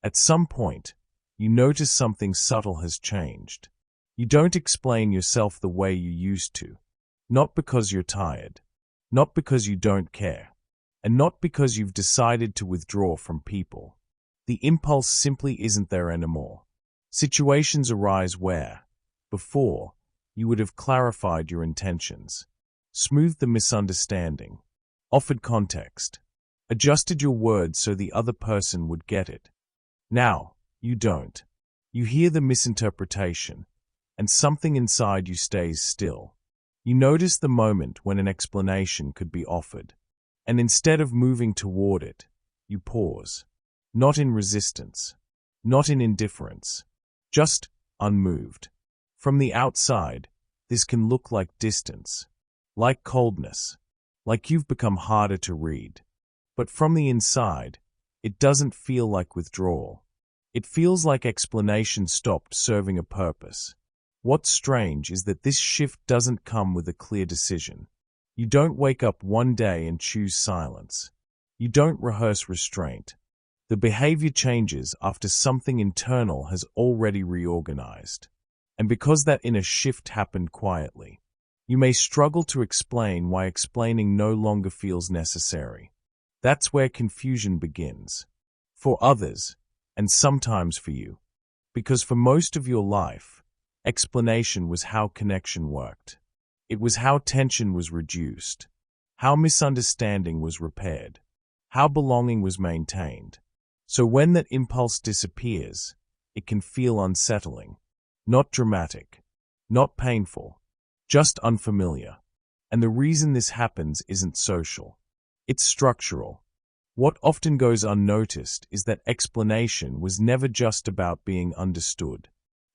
At some point, you notice something subtle has changed. You don't explain yourself the way you used to. Not because you're tired. Not because you don't care. And not because you've decided to withdraw from people. The impulse simply isn't there anymore. Situations arise where, before, you would have clarified your intentions, smoothed the misunderstanding, offered context, adjusted your words so the other person would get it. Now, you don't. You hear the misinterpretation, and something inside you stays still. You notice the moment when an explanation could be offered, and instead of moving toward it, you pause. Not in resistance, not in indifference, just unmoved. From the outside, this can look like distance, like coldness, like you've become harder to read. But from the inside, it doesn't feel like withdrawal. It feels like explanation stopped serving a purpose. What's strange is that this shift doesn't come with a clear decision. You don't wake up one day and choose silence. You don't rehearse restraint. The behavior changes after something internal has already reorganized. And because that inner shift happened quietly, you may struggle to explain why explaining no longer feels necessary. That's where confusion begins. For others, and sometimes for you. Because for most of your life, explanation was how connection worked. It was how tension was reduced, how misunderstanding was repaired, how belonging was maintained. So when that impulse disappears, it can feel unsettling. Not dramatic, not painful, just unfamiliar. And the reason this happens isn't social. It's structural. What often goes unnoticed is that explanation was never just about being understood.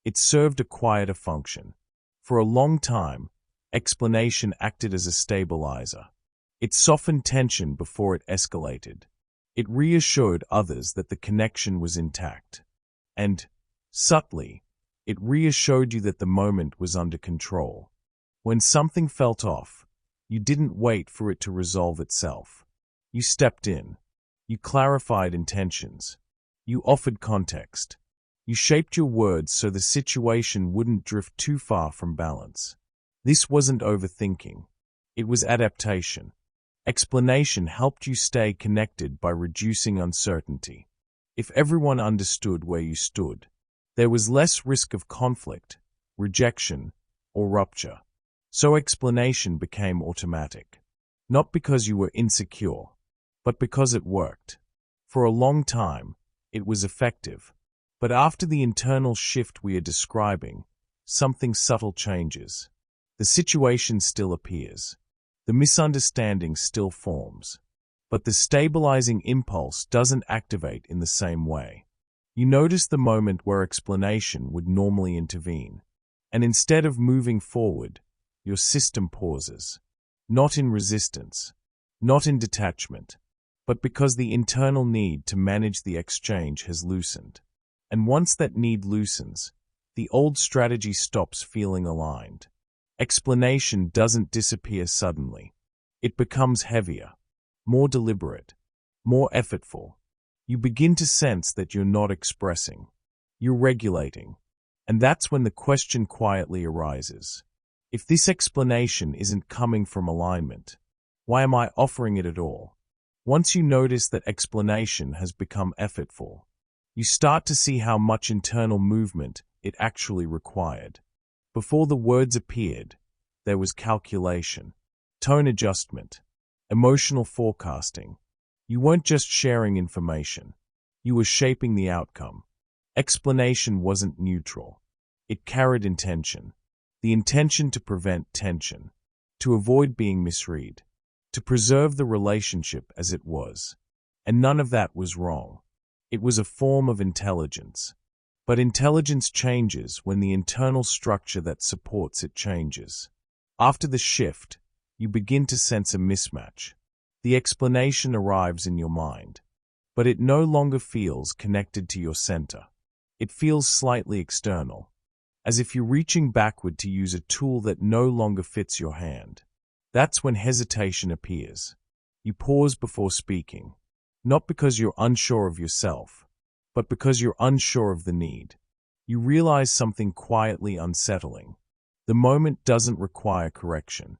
It served a quieter function. For a long time, explanation acted as a stabilizer. It softened tension before it escalated. It reassured others that the connection was intact. And, subtly, it reassured you that the moment was under control. When something felt off, you didn't wait for it to resolve itself. You stepped in. You clarified intentions. You offered context. You shaped your words so the situation wouldn't drift too far from balance. This wasn't overthinking. It was adaptation. Explanation helped you stay connected by reducing uncertainty. If everyone understood where you stood, there was less risk of conflict, rejection, or rupture. So explanation became automatic. Not because you were insecure, but because it worked. For a long time, it was effective. But after the internal shift we are describing, something subtle changes. The situation still appears. The misunderstanding still forms. But the stabilizing impulse doesn't activate in the same way. You notice the moment where explanation would normally intervene. And instead of moving forward, your system pauses. Not in resistance, not in detachment, but because the internal need to manage the exchange has loosened. And once that need loosens, the old strategy stops feeling aligned. Explanation doesn't disappear suddenly. It becomes heavier, more deliberate, more effortful. You begin to sense that you're not expressing. You're regulating. And that's when the question quietly arises. If this explanation isn't coming from alignment, why am I offering it at all? Once you notice that explanation has become effortful, you start to see how much internal movement it actually required. Before the words appeared, there was calculation, tone adjustment, emotional forecasting. You weren't just sharing information. You were shaping the outcome. Explanation wasn't neutral. It carried intention. The intention to prevent tension, to avoid being misread, to preserve the relationship as it was. And none of that was wrong. It was a form of intelligence. But intelligence changes when the internal structure that supports it changes. After the shift, you begin to sense a mismatch. The explanation arrives in your mind, but it no longer feels connected to your center. It feels slightly external, as if you're reaching backward to use a tool that no longer fits your hand. That's when hesitation appears. You pause before speaking, not because you're unsure of yourself, but because you're unsure of the need. You realize something quietly unsettling. The moment doesn't require correction.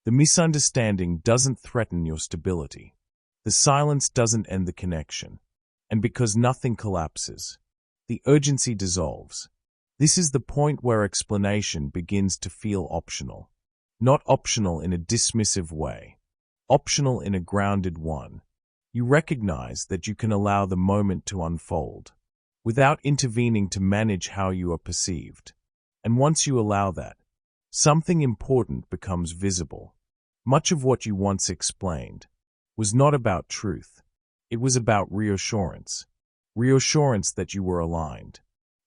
The misunderstanding doesn't threaten your stability. The silence doesn't end the connection. And because nothing collapses, the urgency dissolves. This is the point where explanation begins to feel optional. Not optional in a dismissive way, optional in a grounded one. You recognize that you can allow the moment to unfold, without intervening to manage how you are perceived. And once you allow that, something important becomes visible. Much of what you once explained was not about truth. It was about reassurance. Reassurance that you were aligned,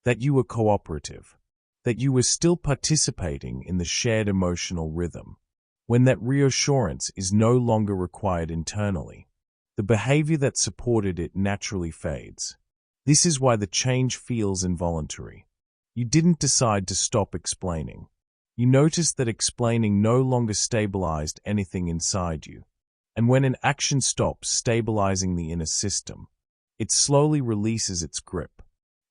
that you were cooperative, that you were still participating in the shared emotional rhythm. When that reassurance is no longer required internally, the behavior that supported it naturally fades. This is why the change feels involuntary. You didn't decide to stop explaining. You noticed that explaining no longer stabilized anything inside you. And when an action stops stabilizing the inner system, it slowly releases its grip.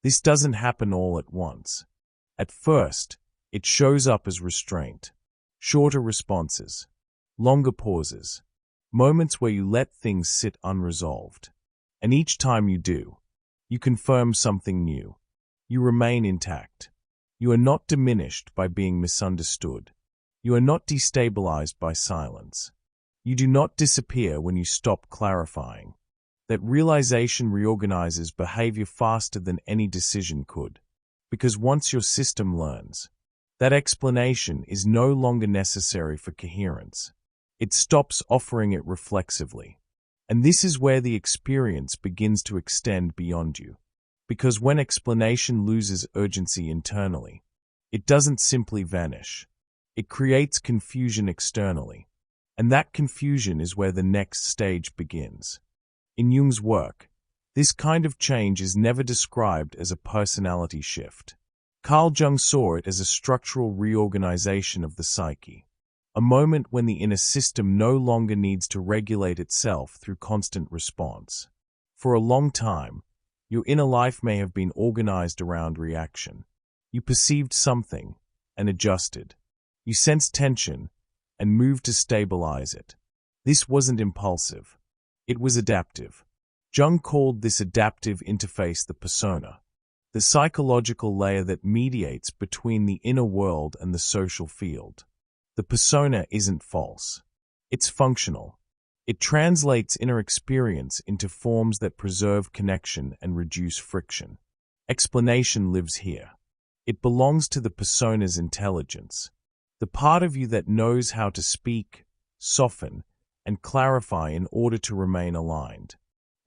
This doesn't happen all at once. At first, it shows up as restraint, shorter responses, longer pauses, moments where you let things sit unresolved. And each time you do, you confirm something new. You remain intact. You are not diminished by being misunderstood. You are not destabilized by silence. You do not disappear when you stop clarifying. That realization reorganizes behavior faster than any decision could. Because once your system learns, that explanation is no longer necessary for coherence. It stops offering it reflexively. And this is where the experience begins to extend beyond you. Because when explanation loses urgency internally, it doesn't simply vanish. It creates confusion externally. And that confusion is where the next stage begins. In Jung's work, this kind of change is never described as a personality shift. Carl Jung saw it as a structural reorganization of the psyche, a moment when the inner system no longer needs to regulate itself through constant response. For a long time, your inner life may have been organized around reaction. You perceived something and adjusted. You sensed tension and moved to stabilize it. This wasn't impulsive. It was adaptive. Jung called this adaptive interface the persona, the psychological layer that mediates between the inner world and the social field. The persona isn't false. It's functional. It translates inner experience into forms that preserve connection and reduce friction. Explanation lives here. It belongs to the persona's intelligence, the part of you that knows how to speak, soften, and clarify in order to remain aligned.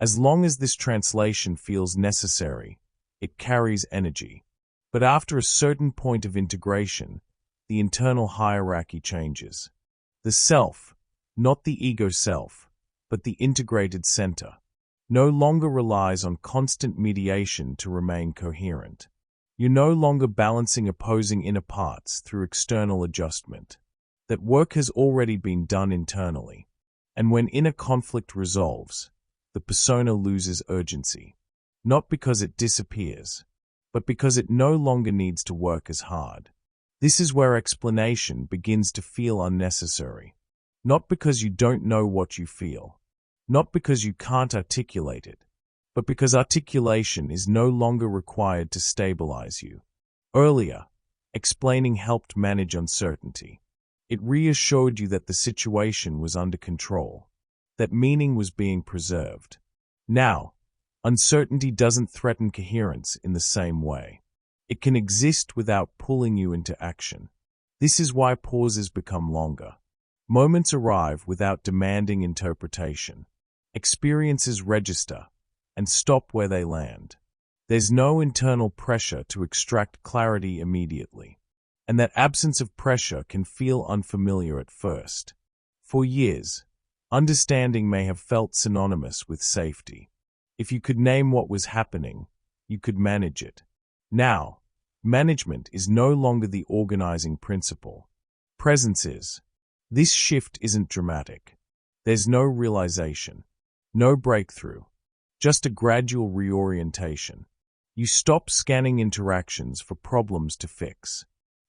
As long as this translation feels necessary, it carries energy. But after a certain point of integration, the internal hierarchy changes. The self, not the ego self, but the integrated center, no longer relies on constant mediation to remain coherent. You're no longer balancing opposing inner parts through external adjustment. That work has already been done internally. And when inner conflict resolves, the persona loses urgency. Not because it disappears, but because it no longer needs to work as hard. This is where explanation begins to feel unnecessary. Not because you don't know what you feel, not because you can't articulate it, but because articulation is no longer required to stabilize you. Earlier, explaining helped manage uncertainty. It reassured you that the situation was under control, that meaning was being preserved. Now, uncertainty doesn't threaten coherence in the same way. It can exist without pulling you into action. This is why pauses become longer. Moments arrive without demanding interpretation. Experiences register and stop where they land. There's no internal pressure to extract clarity immediately. And that absence of pressure can feel unfamiliar at first. For years, understanding may have felt synonymous with safety. If you could name what was happening, you could manage it. Now, management is no longer the organizing principle. Presence is. This shift isn't dramatic. There's no realization, no breakthrough, just a gradual reorientation. You stop scanning interactions for problems to fix.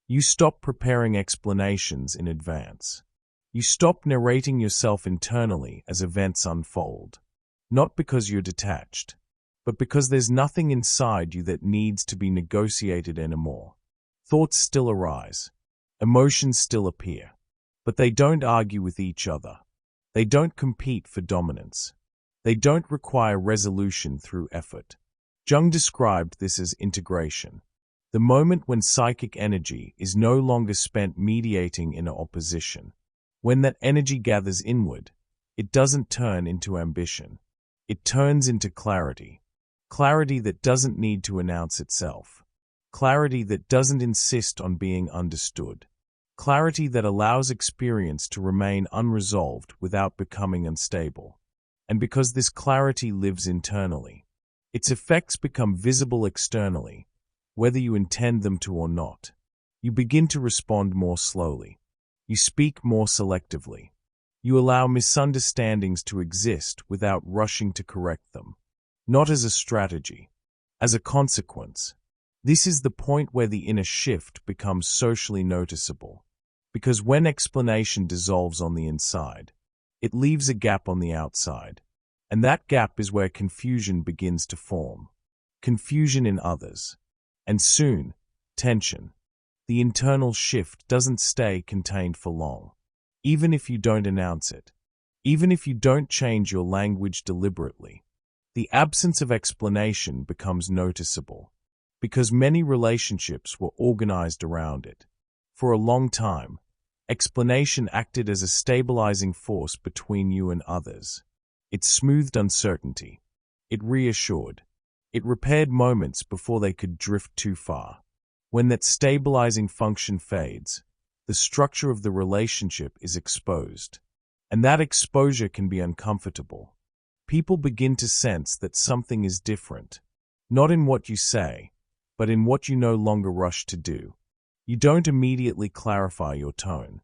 You stop preparing explanations in advance. You stop narrating yourself internally as events unfold. Not because you're detached, but because there's nothing inside you that needs to be negotiated anymore. Thoughts still arise. Emotions still appear. But they don't argue with each other. They don't compete for dominance. They don't require resolution through effort. Jung described this as integration. The moment when psychic energy is no longer spent mediating in opposition. When that energy gathers inward, it doesn't turn into ambition. It turns into clarity. Clarity that doesn't need to announce itself. Clarity that doesn't insist on being understood. Clarity that allows experience to remain unresolved without becoming unstable. And because this clarity lives internally, its effects become visible externally, whether you intend them to or not. You begin to respond more slowly. You speak more selectively. You allow misunderstandings to exist without rushing to correct them. Not as a strategy, as a consequence. This is the point where the inner shift becomes socially noticeable. Because when explanation dissolves on the inside, it leaves a gap on the outside. And that gap is where confusion begins to form. Confusion in others. And soon, tension. The internal shift doesn't stay contained for long. Even if you don't announce it. Even if you don't change your language deliberately. The absence of explanation becomes noticeable. Because many relationships were organized around it. For a long time, explanation acted as a stabilizing force between you and others. It smoothed uncertainty. It reassured. It repaired moments before they could drift too far. When that stabilizing function fades, the structure of the relationship is exposed. And that exposure can be uncomfortable. People begin to sense that something is different. Not in what you say, but in what you no longer rush to do. You don't immediately clarify your tone.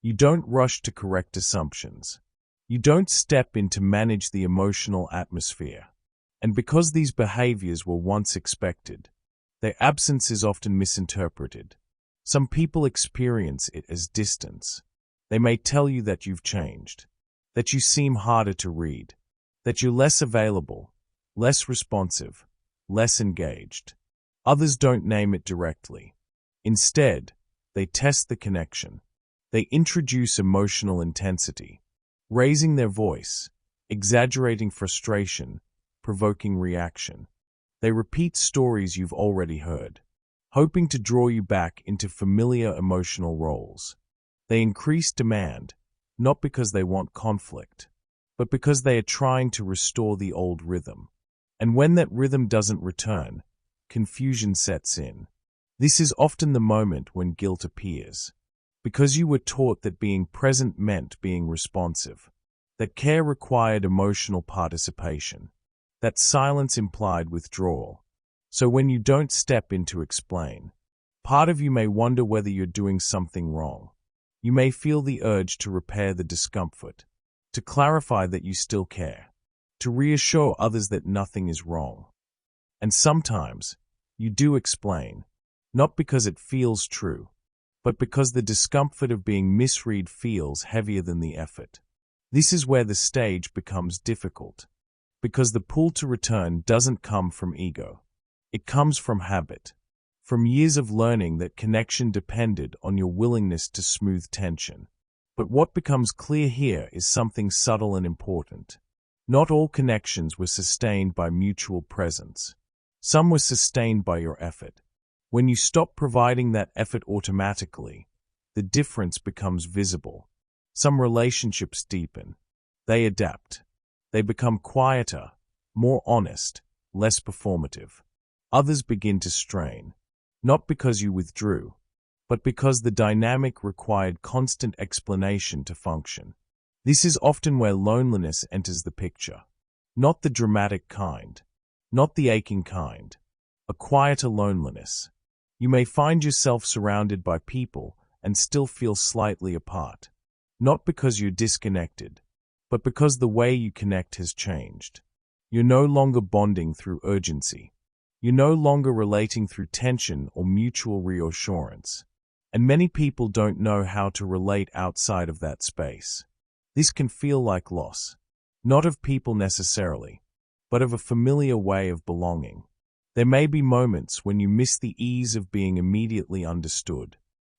You don't rush to correct assumptions. You don't step in to manage the emotional atmosphere. And because these behaviors were once expected, their absence is often misinterpreted. Some people experience it as distance. They may tell you that you've changed, that you seem harder to read, that you're less available, less responsive, less engaged. Others don't name it directly. Instead, they test the connection. They introduce emotional intensity, raising their voice, exaggerating frustration, provoking reaction. They repeat stories you've already heard, hoping to draw you back into familiar emotional roles. They increase demand, not because they want conflict, but because they are trying to restore the old rhythm. And when that rhythm doesn't return, confusion sets in. This is often the moment when guilt appears. Because you were taught that being present meant being responsive, that care required emotional participation, that silence implied withdrawal. So when you don't step in to explain, part of you may wonder whether you're doing something wrong. You may feel the urge to repair the discomfort, to clarify that you still care, to reassure others that nothing is wrong. And sometimes, you do explain, not because it feels true, but because the discomfort of being misread feels heavier than the effort. This is where the stage becomes difficult, because the pull to return doesn't come from ego. It comes from habit, from years of learning that connection depended on your willingness to smooth tension. But what becomes clear here is something subtle and important. Not all connections were sustained by mutual presence. Some were sustained by your effort. When you stop providing that effort automatically, the difference becomes visible. Some relationships deepen. They adapt. They become quieter, more honest, less performative. Others begin to strain, not because you withdrew, but because the dynamic required constant explanation to function. This is often where loneliness enters the picture. Not the dramatic kind, not the aching kind, a quieter loneliness. You may find yourself surrounded by people and still feel slightly apart, not because you're disconnected, but because the way you connect has changed. You're no longer bonding through urgency. You're no longer relating through tension or mutual reassurance. And many people don't know how to relate outside of that space. This can feel like loss, not of people necessarily, but of a familiar way of belonging. There may be moments when you miss the ease of being immediately understood,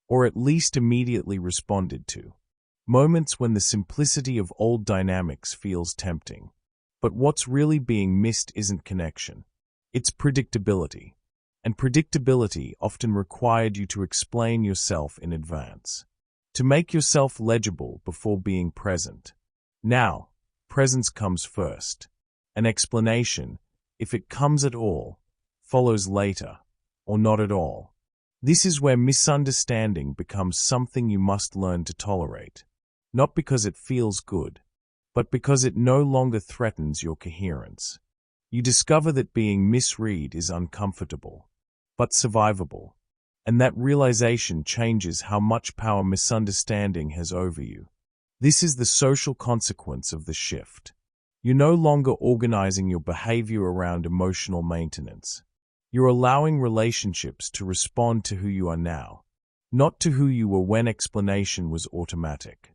or at least immediately responded to. Moments when the simplicity of old dynamics feels tempting. But what's really being missed isn't connection. It's predictability. And predictability often required you to explain yourself in advance, to make yourself legible before being present. Now, presence comes first. An explanation, if it comes at all, follows later, or not at all. This is where misunderstanding becomes something you must learn to tolerate, not because it feels good, but because it no longer threatens your coherence. You discover that being misread is uncomfortable, but survivable, and that realization changes how much power misunderstanding has over you. This is the social consequence of the shift. You're no longer organizing your behavior around emotional maintenance. You're allowing relationships to respond to who you are now, not to who you were when explanation was automatic.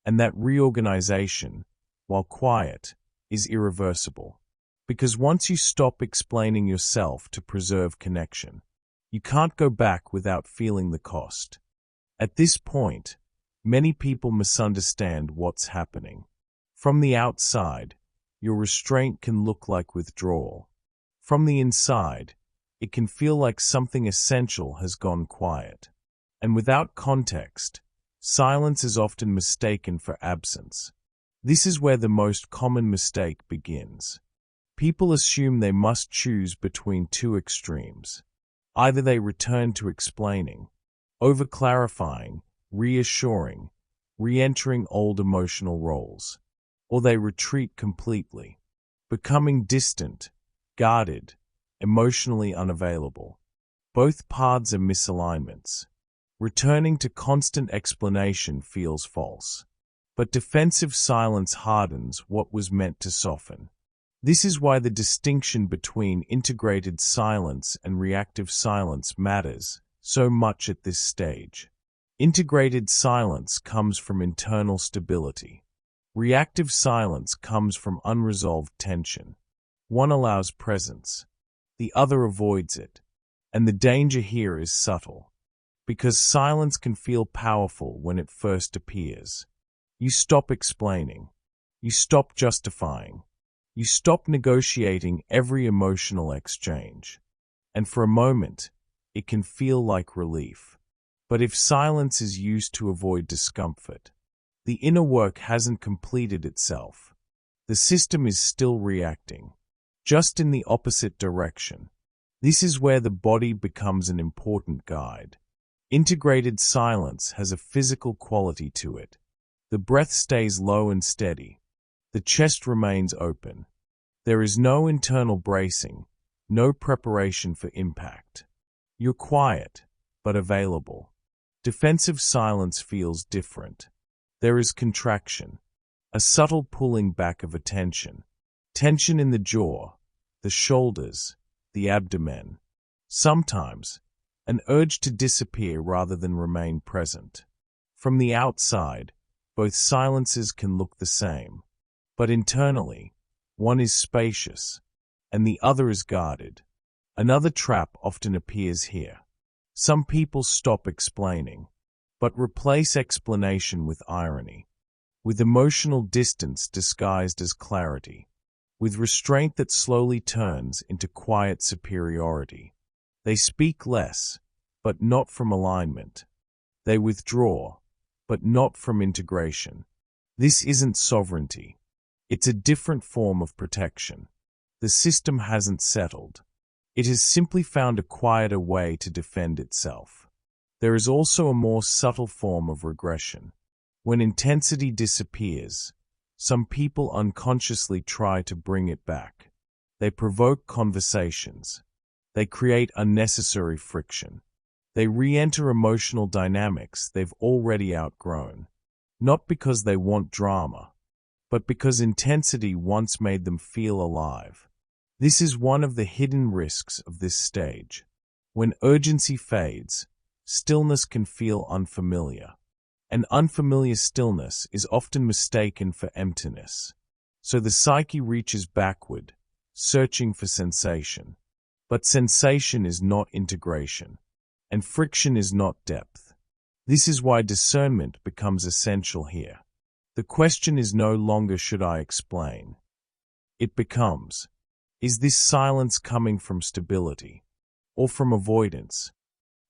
And that reorganization, while quiet, is irreversible. Because once you stop explaining yourself to preserve connection, you can't go back without feeling the cost. At this point, many people misunderstand what's happening. From the outside, your restraint can look like withdrawal. From the inside, it can feel like something essential has gone quiet. And without context, silence is often mistaken for absence. This is where the most common mistake begins. People assume they must choose between two extremes. Either they return to explaining, over-clarifying, reassuring, re-entering old emotional roles, or they retreat completely, becoming distant, guarded, emotionally unavailable. Both paths are misalignments. Returning to constant explanation feels false. But defensive silence hardens what was meant to soften. This is why the distinction between integrated silence and reactive silence matters so much at this stage. Integrated silence comes from internal stability. Reactive silence comes from unresolved tension. One allows presence. The other avoids it. And the danger here is subtle. Because silence can feel powerful when it first appears. You stop explaining. You stop justifying. You stop negotiating every emotional exchange. And for a moment, it can feel like relief. But if silence is used to avoid discomfort, the inner work hasn't completed itself. The system is still reacting, just in the opposite direction. This is where the body becomes an important guide. Integrated silence has a physical quality to it. The breath stays low and steady. The chest remains open. There is no internal bracing, no preparation for impact. You're quiet, but available. Defensive silence feels different. There is contraction, a subtle pulling back of attention. Tension in the jaw, the shoulders, the abdomen. Sometimes, an urge to disappear rather than remain present. From the outside, both silences can look the same. But internally, one is spacious, and the other is guarded. Another trap often appears here. Some people stop explaining, but replace explanation with irony, with emotional distance disguised as clarity, with restraint that slowly turns into quiet superiority. They speak less, but not from alignment. They withdraw, but not from integration. This isn't sovereignty. It's a different form of protection. The system hasn't settled. It has simply found a quieter way to defend itself. There is also a more subtle form of regression. When intensity disappears, some people unconsciously try to bring it back. They provoke conversations. They create unnecessary friction. They re-enter emotional dynamics they've already outgrown. Not because they want drama, but because intensity once made them feel alive. This is one of the hidden risks of this stage. When urgency fades, stillness can feel unfamiliar. And unfamiliar stillness is often mistaken for emptiness. So the psyche reaches backward, searching for sensation. But sensation is not integration, and friction is not depth. This is why discernment becomes essential here. The question is no longer should I explain. It becomes, is this silence coming from stability, or from avoidance?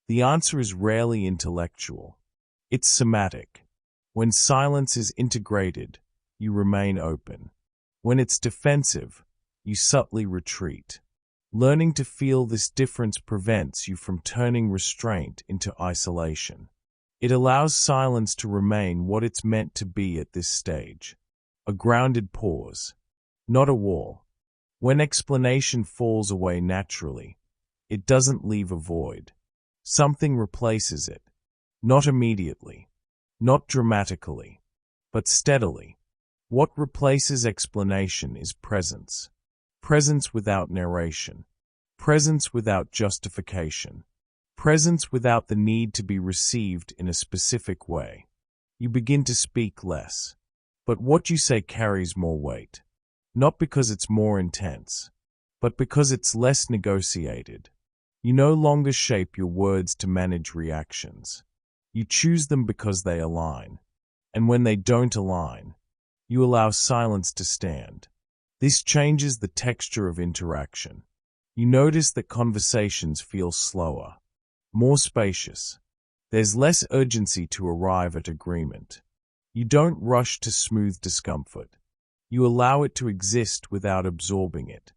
The answer is rarely intellectual. It's somatic. When silence is integrated, you remain open. When it's defensive, you subtly retreat. Learning to feel this difference prevents you from turning restraint into isolation. It allows silence to remain what it's meant to be at this stage. A grounded pause, not a wall. When explanation falls away naturally, it doesn't leave a void. Something replaces it. Not immediately, not dramatically, but steadily. What replaces explanation is presence. Presence without narration. Presence without justification. Presence without the need to be received in a specific way. You begin to speak less. But what you say carries more weight. Not because it's more intense, but because it's less negotiated. You no longer shape your words to manage reactions. You choose them because they align. And when they don't align, you allow silence to stand. This changes the texture of interaction. You notice that conversations feel slower, more spacious. There's less urgency to arrive at agreement. You don't rush to smooth discomfort. You allow it to exist without absorbing it.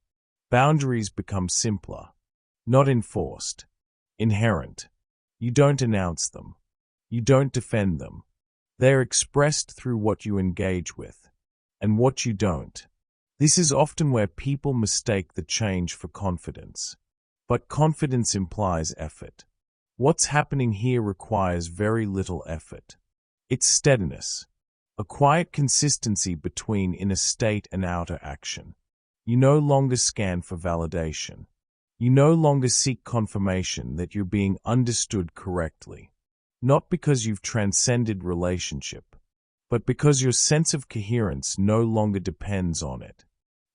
Boundaries become simpler, not enforced, inherent. You don't announce them. You don't defend them. They are expressed through what you engage with, and what you don't. This is often where people mistake the change for confidence. But confidence implies effort. What's happening here requires very little effort. It's steadiness, a quiet consistency between inner state and outer action. You no longer scan for validation. You no longer seek confirmation that you're being understood correctly. Not because you've transcended relationship, but because your sense of coherence no longer depends on it.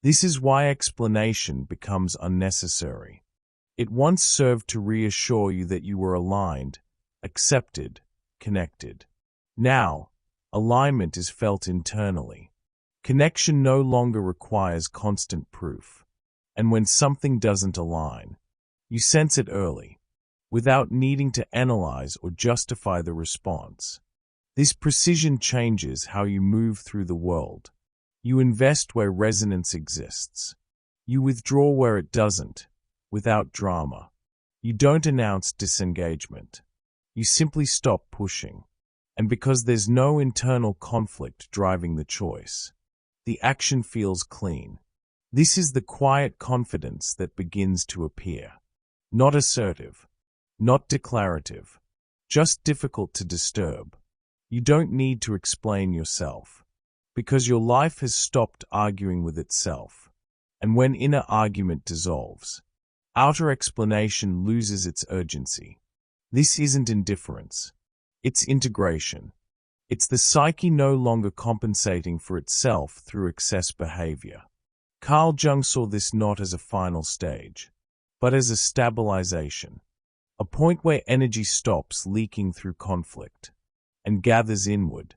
This is why explanation becomes unnecessary. It once served to reassure you that you were aligned, accepted, connected. Now, alignment is felt internally. Connection no longer requires constant proof. And when something doesn't align, you sense it early, without needing to analyze or justify the response. This precision changes how you move through the world. You invest where resonance exists. You withdraw where it doesn't, without drama. You don't announce disengagement. You simply stop pushing. And because there's no internal conflict driving the choice, the action feels clean. This is the quiet confidence that begins to appear. Not assertive, not declarative, just difficult to disturb. You don't need to explain yourself, because your life has stopped arguing with itself. And when inner argument dissolves, outer explanation loses its urgency. This isn't indifference. It's integration. It's the psyche no longer compensating for itself through excess behavior. Carl Jung saw this not as a final stage, but as a stabilization, a point where energy stops leaking through conflict and gathers inward.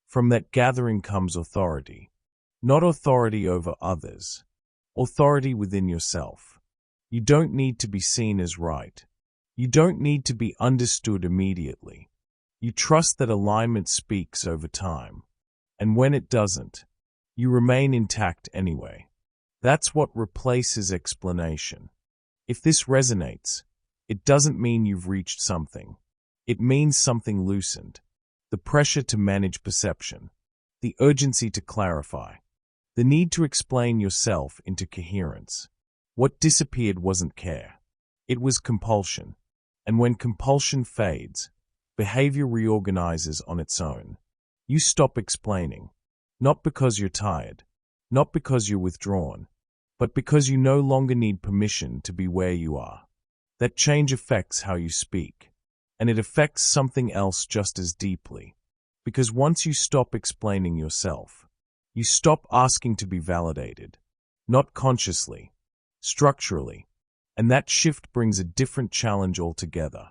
From that gathering comes authority, not authority over others, authority within yourself. You don't need to be seen as right. You don't need to be understood immediately. You trust that alignment speaks over time, and when it doesn't, you remain intact anyway. That's what replaces explanation. If this resonates, it doesn't mean you've reached something. It means something loosened. The pressure to manage perception, the urgency to clarify, the need to explain yourself into coherence. What disappeared wasn't care. It was compulsion. And when compulsion fades, behavior reorganizes on its own. You stop explaining, not because you're tired, not because you're withdrawn, but because you no longer need permission to be where you are. That change affects how you speak, and it affects something else just as deeply. Because once you stop explaining yourself, you stop asking to be validated, not consciously, structurally, and that shift brings a different challenge altogether.